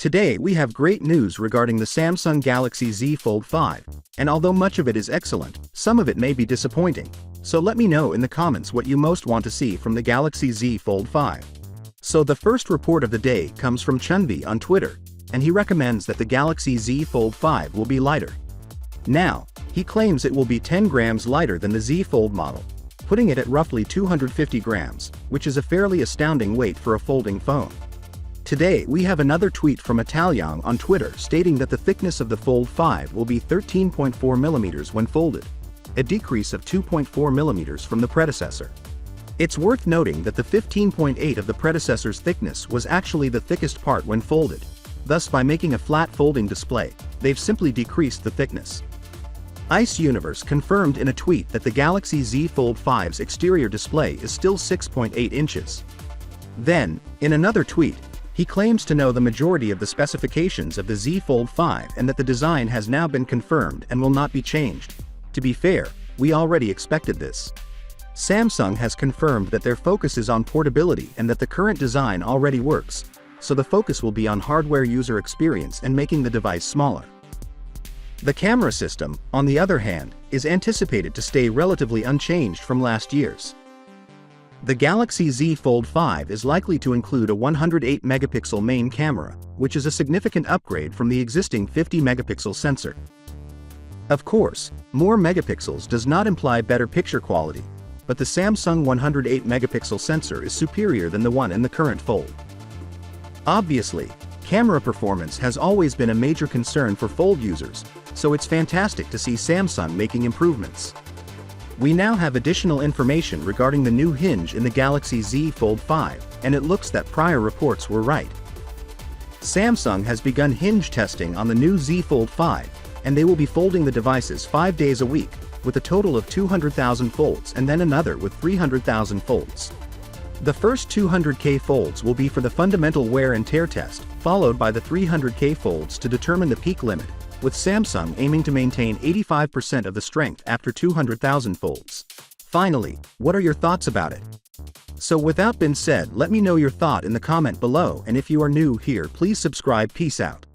Today we have great news regarding the Samsung Galaxy Z Fold 5, and although much of it is excellent, some of it may be disappointing. So let me know in the comments what you most want to see from the Galaxy Z Fold 5. So the first report of the day comes from Chunvi on Twitter, and he recommends that the Galaxy Z Fold 5 will be lighter. Now, he claims it will be 10 grams lighter than the Z Fold model, putting it at roughly 250 grams, which is a fairly astounding weight for a folding phone. Today we have another tweet from Italiang on Twitter stating that the thickness of the Fold 5 will be 13.4 mm when folded, a decrease of 2.4 mm from the predecessor. It's worth noting that the 15.8 of the predecessor's thickness was actually the thickest part when folded, thus by making a flat folding display, they've simply decreased the thickness. Ice Universe confirmed in a tweet that the Galaxy Z Fold 5's exterior display is still 6.8 inches. Then, in another tweet, he claims to know the majority of the specifications of the Z Fold 5 and that the design has now been confirmed and will not be changed. To be fair, we already expected this. Samsung has confirmed that their focus is on portability and that the current design already works, so the focus will be on hardware user experience and making the device smaller. The camera system, on the other hand, is anticipated to stay relatively unchanged from last year's. The Galaxy Z Fold 5 is likely to include a 108-megapixel main camera, which is a significant upgrade from the existing 50-megapixel sensor. Of course, more megapixels does not imply better picture quality, but the Samsung 108-megapixel sensor is superior than the one in the current Fold. Obviously, camera performance has always been a major concern for Fold users, so it's fantastic to see Samsung making improvements. We now have additional information regarding the new hinge in the Galaxy Z Fold 5, and it looks that prior reports were right. Samsung has begun hinge testing on the new Z Fold 5, and they will be folding the devices 5 days a week, with a total of 200,000 folds and then another with 300,000 folds. The first 200K folds will be for the fundamental wear and tear test, followed by the 300K folds to determine the peak limit, with Samsung aiming to maintain 85% of the strength after 200,000 folds. Finally, what are your thoughts about it? So without being said, let me know your thought in the comment below, and if you are new here, please subscribe. Peace out.